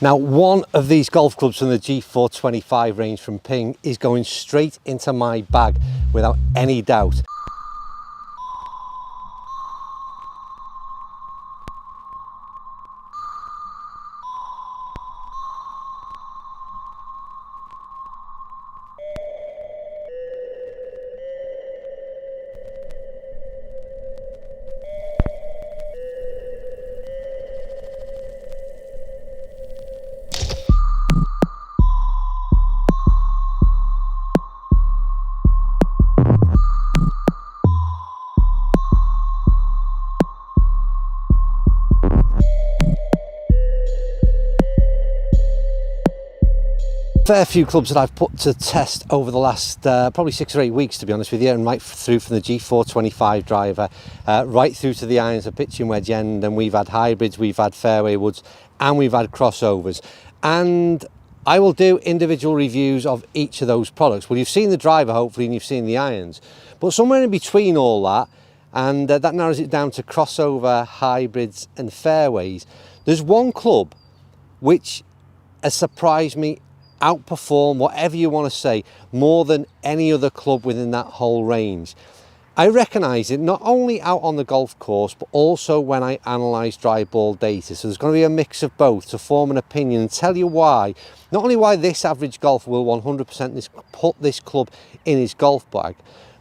Now, one of these golf clubs from the G425 range from Ping is going straight into my bag without any doubt. Fair few clubs that I've put to test over the last probably 6 or 8 weeks, to be honest with you, and right through from the G425 driver right through to the irons, a pitching wedge end, and we've had hybrids, we've had fairway woods, and we've had crossovers. And I will do individual reviews of each of those products. Well, you've seen the driver hopefully, and you've seen the irons, but somewhere in between all that, and that narrows it down to crossover, hybrids and fairways, there's one club which has surprised me, outperform, whatever you want to say, more than any other club within that whole range. I recognise it not only out on the golf course, but also when I analyse dry ball data. So there's going to be a mix of both to form an opinion and tell you why, not only why this average golfer will 100% put this club in his golf bag,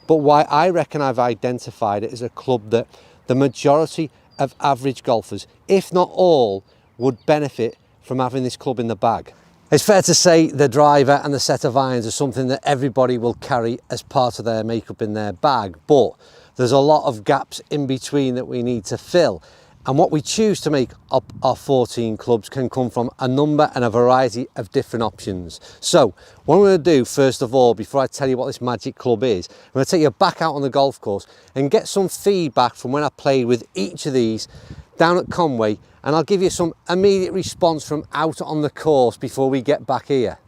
but why I reckon I've identified it as a club that the majority of average golfers, if not all, would benefit from having this club in the bag. It's fair to say the driver and the set of irons are something that everybody will carry as part of their makeup in their bag, but there's a lot of gaps in between that we need to fill. And what we choose to make up our 14 clubs can come from a number and a variety of different options. So what I'm going to do first of all, before I tell you what this magic club is, I'm going to take you back out on the golf course and get some feedback from when I played with each of these down at Conway, and I'll give you some immediate response from out on the course before we get back here.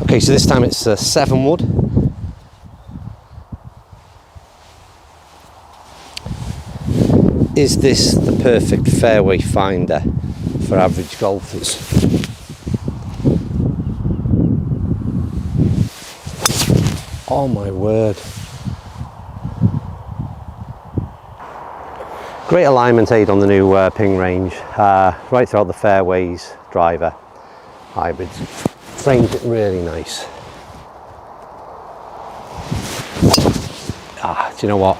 Okay, so this time it's a 7 wood. Is this the perfect fairway finder for average golfers? Oh my word. Great alignment aid on the new Ping range, right throughout the fairways, driver, hybrids. Frames it really nice. Do you know what?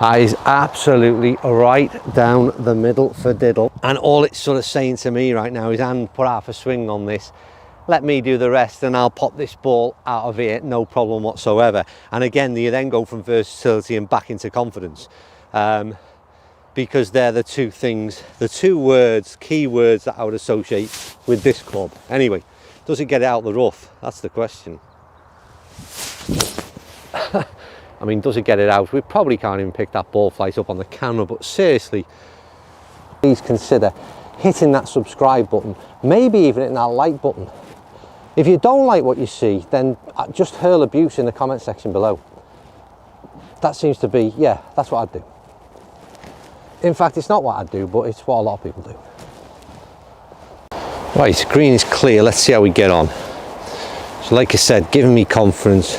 That is absolutely right down the middle for diddle. And all it's sort of saying to me right now is, and put half a swing on this, let me do the rest and I'll pop this ball out of here, no problem whatsoever. And again, you then go from versatility and back into confidence. Because they're the two things, the two words, key words that I would associate with this club. Anyway, does it get it out the rough? That's the question. I mean, does it get it out? We probably can't even pick that ball flight up on the camera, but seriously, please consider hitting that subscribe button, maybe even hitting that like button. If you don't like what you see, then just hurl abuse in the comment section below. That seems to be, yeah, that's what I'd do. In fact, it's not what I do, but it's what a lot of people do. Right, green is clear. Let's see how we get on. So like I said, giving me confidence.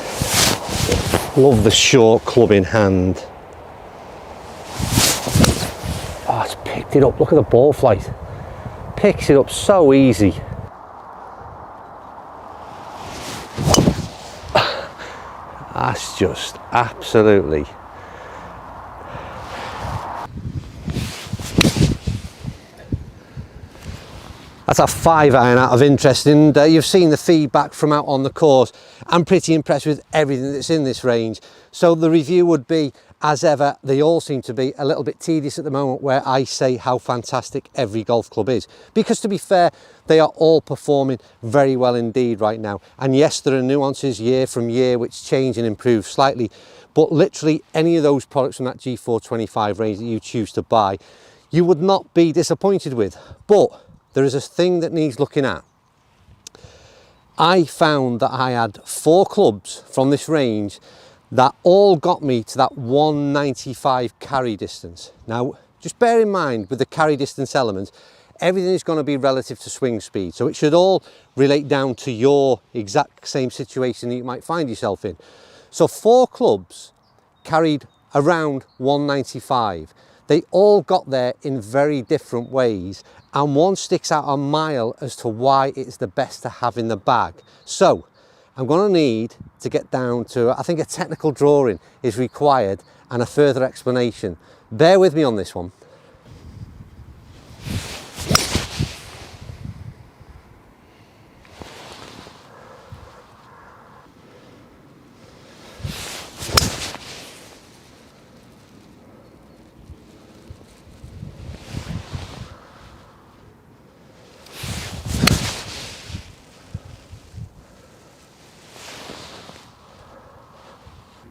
Love the short club in hand. Oh, it's picked it up. Look at the ball flight. Picks it up so easy. That's just absolutely... That's a 5-iron out of interest, and you've seen the feedback from out on the course. I'm pretty impressed with everything that's in this range. So the review would be, as ever, they all seem to be a little bit tedious at the moment where I say how fantastic every golf club is. Because to be fair, they are all performing very well indeed right now. And yes, there are nuances year from year which change and improve slightly, but literally any of those products from that G425 range that you choose to buy, you would not be disappointed with. But there is a thing that needs looking at. I found that I had 4 clubs from this range that all got me to that 195 carry distance. Now, just bear in mind with the carry distance element, everything is going to be relative to swing speed. So it should all relate down to your exact same situation that you might find yourself in. So 4 clubs carried around 195. They all got there in very different ways, and one sticks out a mile as to why it's the best to have in the bag. So I'm going to need to get down to, I think a technical drawing is required and a further explanation. Bear with me on this one.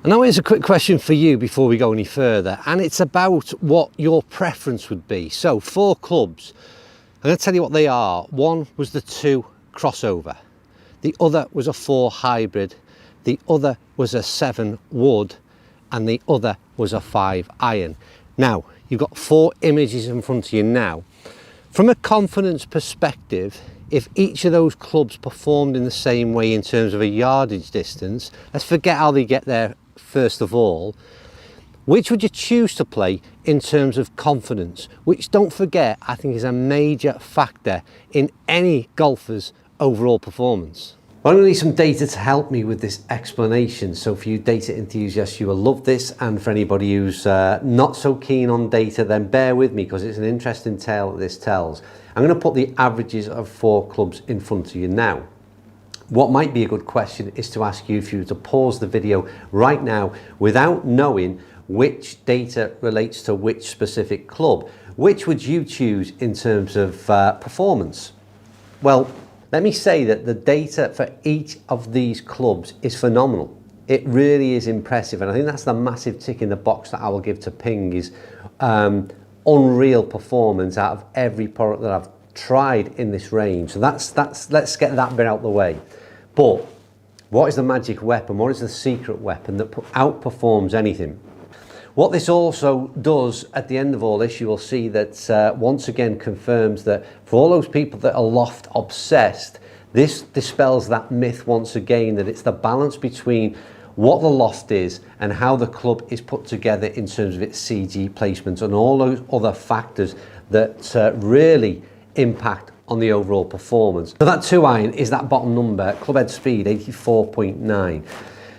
And now here's a quick question for you before we go any further, and it's about what your preference would be. So 4 clubs, I'm going to tell you what they are. One was the 2 crossover, the other was a 4 hybrid, the other was a 7 wood, and the other was a 5 iron. Now you've got 4 images in front of you now. From a confidence perspective, if each of those clubs performed in the same way in terms of a yardage distance, let's forget how they get there first of all, which would you choose to play in terms of confidence, which, don't forget, I think is a major factor in any golfer's overall performance. Well, I'm going to need some data to help me with this explanation. So for you data enthusiasts, you will love this, and for anybody who's not so keen on data, then bear with me because it's an interesting tale that this tells. I'm going to put the averages of 4 clubs in front of you now. What might be a good question is to ask you if you were to pause the video right now without knowing which data relates to which specific club. Which would you choose in terms of performance? Well, let me say that the data for each of these clubs is phenomenal. It really is impressive, and I think that's the massive tick in the box that I will give to Ping is unreal performance out of every product that I've tried in this range. So let's get that bit out the way. But what is the magic weapon? What is the secret weapon that outperforms anything? What this also does at the end of all this, you will see that once again confirms that for all those people that are loft obsessed, this dispels that myth once again that it's the balance between what the loft is and how the club is put together in terms of its CG placements and all those other factors that really impact on the overall performance. So that 2 iron is that bottom number, club head speed 84.9.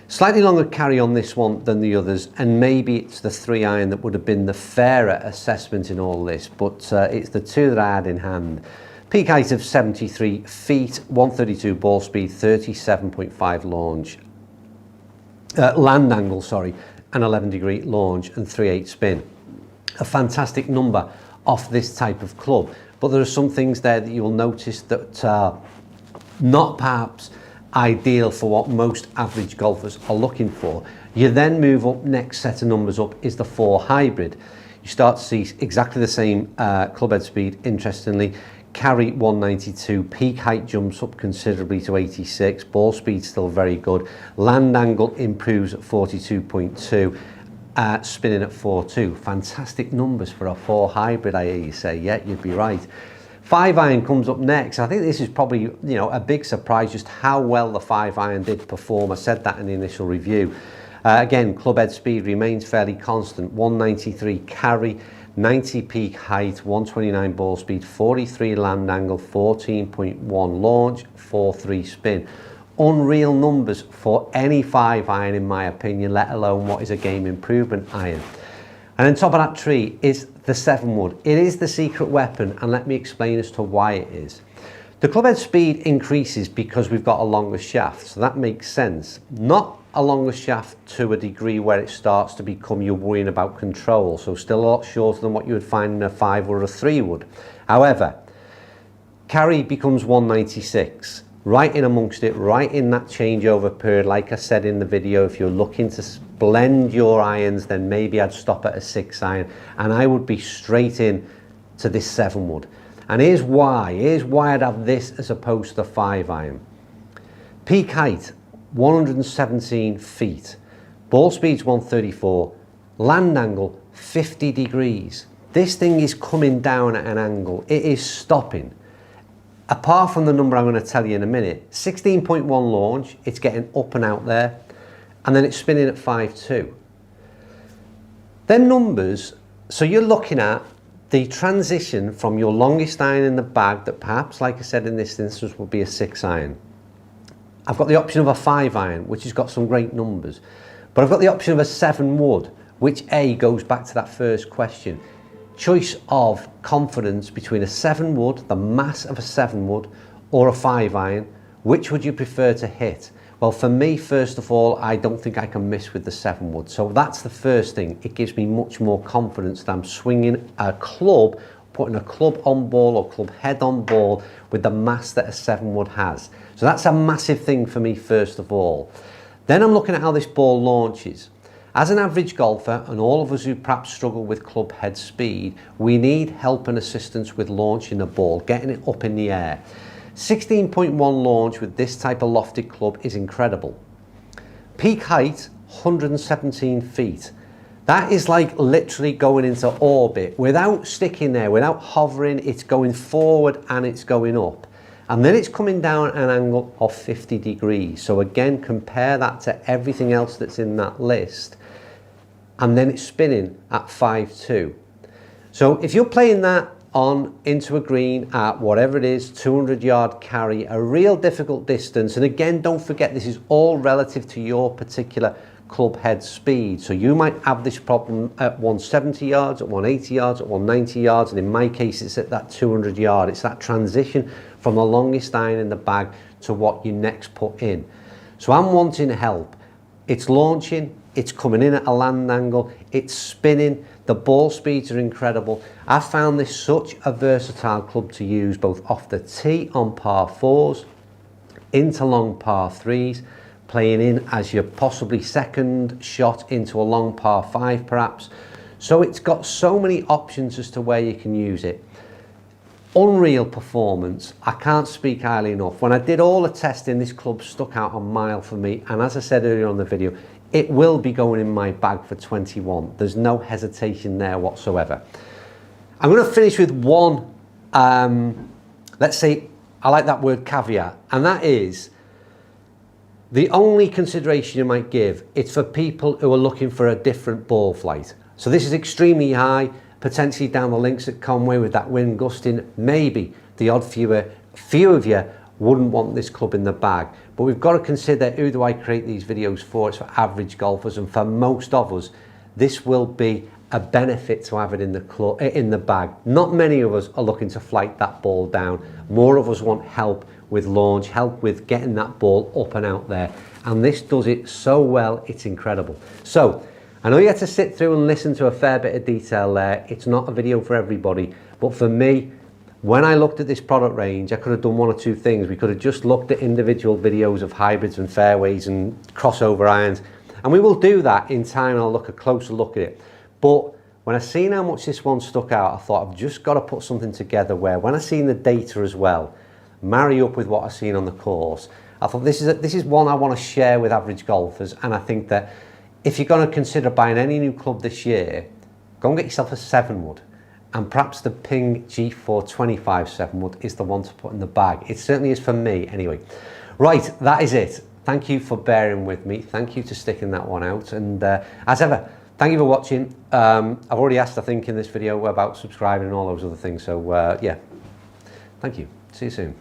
Slightly longer carry on this one than the others, and maybe it's the 3 iron that would have been the fairer assessment in all this, but it's the 2 that I had in hand. Peak height of 73 feet, 132 ball speed, 37.5 launch. Land angle, sorry, an 11-degree launch and 3/8 spin. A fantastic number off this type of club. But there are some things there that you will notice that are not perhaps ideal for what most average golfers are looking for. You then move up, next set of numbers up is the 4 hybrid. You start to see exactly the same club head speed, interestingly. Carry 192, peak height jumps up considerably to 86, ball speed still very good. Land angle improves at 42.2. Spinning at 4.2. Fantastic numbers for a 4 hybrid, I hear you say. Yeah, you'd be right. 5 iron comes up next. I think this is probably, a big surprise just how well the 5 iron did perform. I said that in the initial review. Again, club head speed remains fairly constant. 193 carry, 90 peak height, 129 ball speed, 43 land angle, 14.1 launch, 4.3 spin. Unreal numbers for any 5 iron in my opinion, let alone what is a game improvement iron. And on top of that tree is the 7 wood. It is the secret weapon, and let me explain as to why it is. The club head speed increases because we've got a longer shaft, so that makes sense. Not a longer shaft to a degree where it starts to become you're worrying about control, so still a lot shorter than what you would find in a 5 or a 3 wood. However, carry becomes 196. Right in amongst it, right in that changeover period. Like I said in the video, if you're looking to blend your irons, then maybe I'd stop at a 6 iron and I would be straight in to this 7 wood. And here's why I'd have this as opposed to the 5 iron. Peak height 117 feet, ball speed's 134, land angle 50 degrees. this thing is coming down at an angle. It is stopping. Apart from the number I'm going to tell you in a minute, 16.1 launch, it's getting up and out there, and then it's spinning at 5.2. Them numbers, so you're looking at the transition from your longest iron in the bag that perhaps, like I said in this instance, would be a 6 iron. I've got the option of a 5 iron, which has got some great numbers, but I've got the option of a 7 wood, which goes back to that first question. Choice of confidence between a 7 wood, the mass of a 7 wood, or a 5 iron. Which would you prefer to hit? Well, for me, first of all, I don't think I can miss with the 7 wood. So that's the first thing. It gives me much more confidence that I'm swinging a club, putting a club on ball or club head on ball with the mass that a 7 wood has. So that's a massive thing for me, first of all. Then I'm looking at how this ball launches. As an average golfer, and all of us who perhaps struggle with club head speed, we need help and assistance with launching the ball, getting it up in the air. 16.1 launch with this type of lofted club is incredible. Peak height, 117 feet. That is like literally going into orbit without sticking there, without hovering. It's going forward and it's going up. And then it's coming down at an angle of 50 degrees. So again, compare that to everything else that's in that list. And then it's spinning at 5.2. So if you're playing that on into a green at whatever it is, 200-yard carry, a real difficult distance, and again, don't forget this is all relative to your particular club head speed. So you might have this problem at 170 yards, at 180 yards, at 190 yards, and in my case it's at that 200 yard. It's that transition from the longest iron in the bag to what you next put in. So I'm wanting help. It's launching, it's coming in at a land angle, it's spinning, the ball speeds are incredible. I found this such a versatile club to use both off the tee on par 4s, into long par 3s, playing in as your possibly second shot into a long par 5 perhaps. So it's got so many options as to where you can use it. Unreal performance, I can't speak highly enough. When I did all the testing, this club stuck out a mile for me, and as I said earlier on the video, it will be going in my bag for 21. There's no hesitation there whatsoever. I'm going to finish with one, let's say, I like that word caveat, and that is the only consideration you might give, it's for people who are looking for a different ball flight. So this is extremely high, potentially down the links at Conway with that wind gusting. Maybe the odd few of you wouldn't want this club in the bag. But we've got to consider, who do I create these videos for? It's for average golfers, and for most of us, this will be a benefit to have it in the bag. Not many of us are looking to flight that ball down. More of us want help with launch, help with getting that ball up and out there. And this does it so well, it's incredible. So, I know you had to sit through and listen to a fair bit of detail there. It's not a video for everybody, but for me, when I looked at this product range, I could have done one or two things. We could have just looked at individual videos of hybrids and fairways and crossover irons, and we will do that in time, and I'll look a closer look at it. But when I seen how much this one stuck out, I thought I've just got to put something together where, when I seen the data as well, marry up with what I've seen on the course, I thought this is one I want to share with average golfers. And I think that if you're going to consider buying any new club this year, go and get yourself a 7 wood, and perhaps the PING G425 7 wood is the one to put in the bag. It certainly is for me anyway. Right, that is it. Thank you for bearing with me. Thank you to sticking that one out, and as ever, thank you for watching. I've already asked, I think, in this video about subscribing and all those other things, so yeah, thank you. See you soon.